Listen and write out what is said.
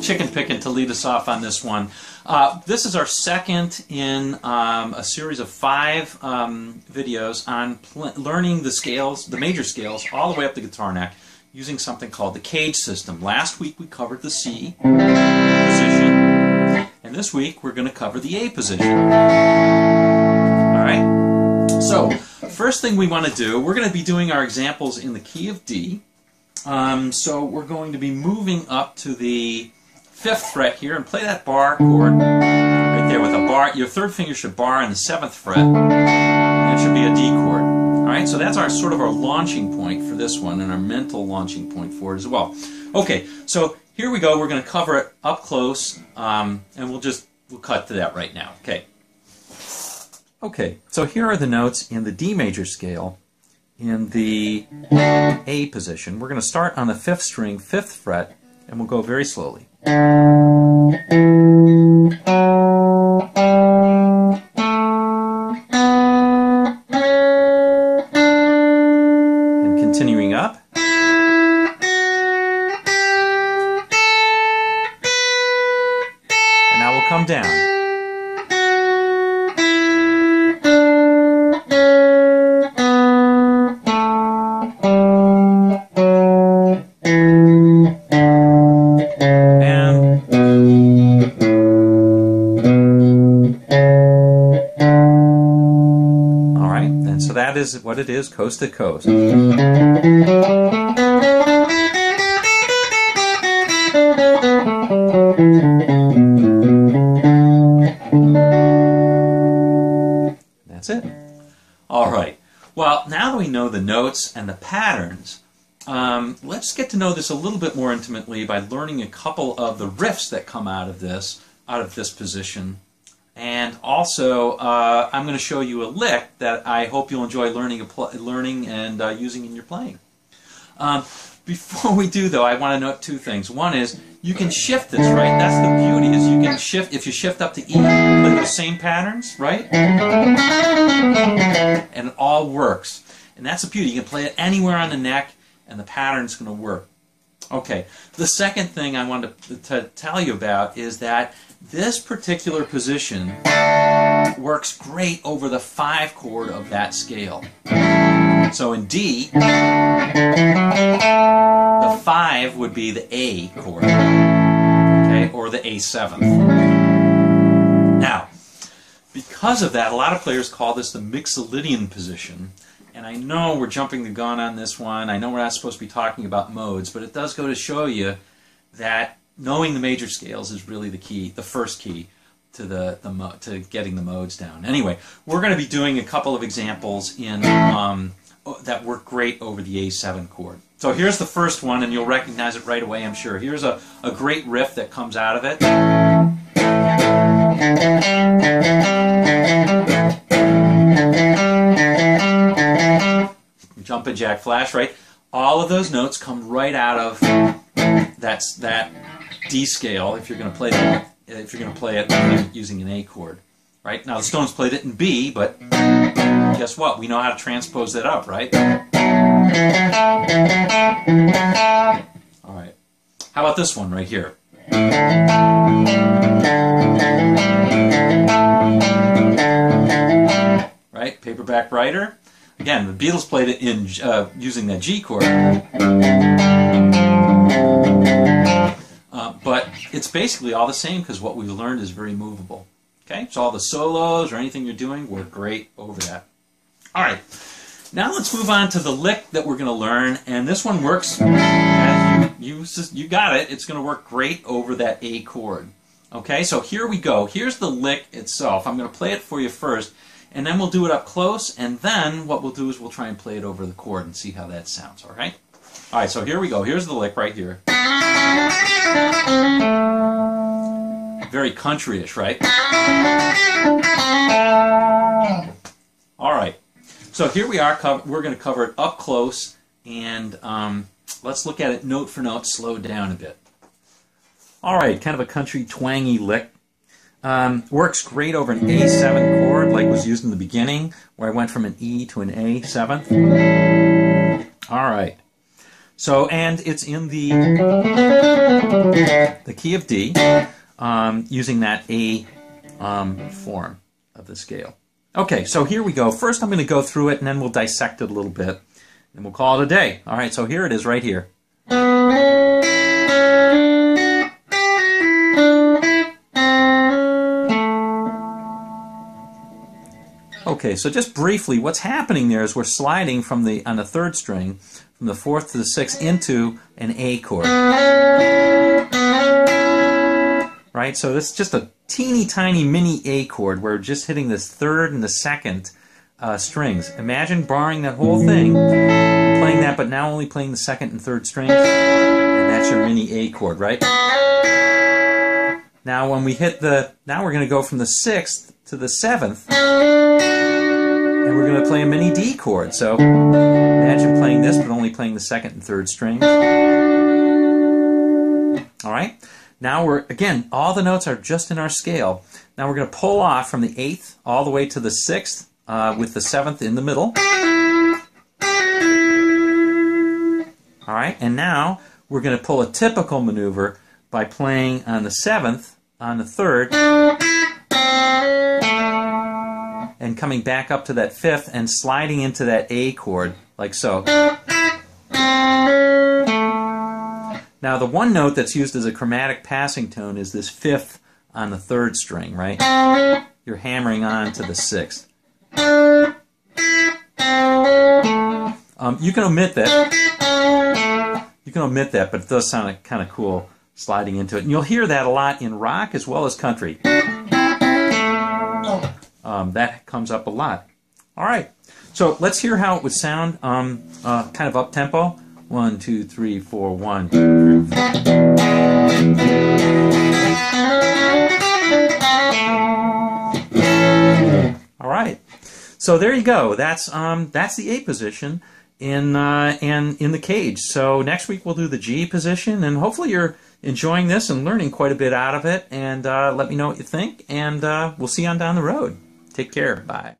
chicken picking to lead us off on this one. This is our second in a series of 5 videos on learning the scales, the major scales, all the way up the guitar neck, using something called the CAGED system. Last week we covered the C position, and this week we're going to cover the A position. All right? So, first thing we want to do, we're going to be doing our examples in the key of D. So we're going to be moving up to the 5th fret here and play that bar chord right there with a bar. Your 3rd finger should bar on the 7th fret, and it should be a D chord. Alright, so that's our sort of our launching point for this one, and our mental launching point for it as well. Okay, so here we go. We're going to cover it up close, and we'll cut to that right now. Okay, so here are the notes in the D major scale in the A position. We're going to start on the 5th string, 5th fret, and we'll go very slowly. And continuing up. And now we'll come down. That is what it is, coast to coast. That's it. All right. Well, now that we know the notes and the patterns, let's get to know this a little bit more intimately by learning a couple of the riffs that come out of this position. And also, I'm going to show you a lick that I hope you'll enjoy learning and using in your playing. Before we do, though, I want to note 2 things. One is, you can shift this, right? That's the beauty, is you can shift, if you shift up to E, play the same patterns, right? And it all works. And that's the beauty. You can play it anywhere on the neck, and the pattern's going to work. Okay, the second thing I wanted to tell you about is that this particular position works great over the 5 chord of that scale. So in D, the 5 would be the A chord, okay, or the A7th. Now, because of that, a lot of players call this the Mixolydian position. And I know we're jumping the gun on this one. I know we're not supposed to be talking about modes, but it does go to show you that knowing the major scales is really the key, the first key to to getting the modes down. Anyway, we're going to be doing a couple of examples in that work great over the A7 chord. So here's the first one, and you'll recognize it right away, I'm sure. Here's a great riff that comes out of it. Jumpin' jack flash, right? All of those notes come right out of that D scale if you're going to play that, it using an A chord, right? Now the Stones played it in B, but guess what? We know how to transpose that up, right? All right. How about this one right here? Right? Paperback Writer. Again, the Beatles played it in using that G chord. But it's basically all the same because what we've learned is very movable. Okay? So all the solos or anything you're doing work great over that. All right. Now let's move on to the lick that we're going to learn. And this one works, as you got it, it's going to work great over that A chord. Okay? So here we go. Here's the lick itself. I'm going to play it for you first. And then we'll do it up close, and then what we'll do is we'll try and play it over the chord and see how that sounds, all right? All right, so here we go. Here's the lick right here. Very country-ish, right? All right, so here we are. We're going to cover it up close, and let's look at it note for note, slowed down a bit. All right, kind of a country twangy lick. Works great over an A7 chord like was used in the beginning, where I went from an E to an A7th. All right. So, and it's in the key of D, using that A form of the scale. Okay, so here we go. First I'm going to go through it and then we'll dissect it a little bit. And we'll call it a day. All right, so here it is right here. Okay, so just briefly, what's happening there is we're sliding from on the third string, from the fourth to the sixth, into an A chord. Right, so this is just a teeny tiny mini A chord. We're just hitting this third and the second strings. Imagine borrowing that whole thing, playing that, but now only playing the second and third strings, and that's your mini A chord, right? Now when we hit now we're going to go from the sixth to the seventh, and we're going to play a mini D chord. So imagine playing this, but only playing the second and third strings. All right? Now again, all the notes are just in our scale. Now we're going to pull off from the 8th all the way to the 6th with the 7th in the middle. All right, and now we're going to pull a typical maneuver by playing on the 7th, on the 3rd, and coming back up to that 5th and sliding into that A chord, like so. Now the one note that's used as a chromatic passing tone is this 5th on the 3rd string, right? You're hammering on to the 6th. You can omit that. You can omit that, but it does sound kind of cool sliding into it. And you'll hear that a lot in rock as well as country. That comes up a lot. All right, so let's hear how it would sound kind of up-tempo. 1, 2, 3, 4, 1. All right, so there you go. That's the A position in the cage. So next week we'll do the G position, and hopefully you're enjoying this and learning quite a bit out of it. And let me know what you think, and we'll see you on down the road. Take care. Bye.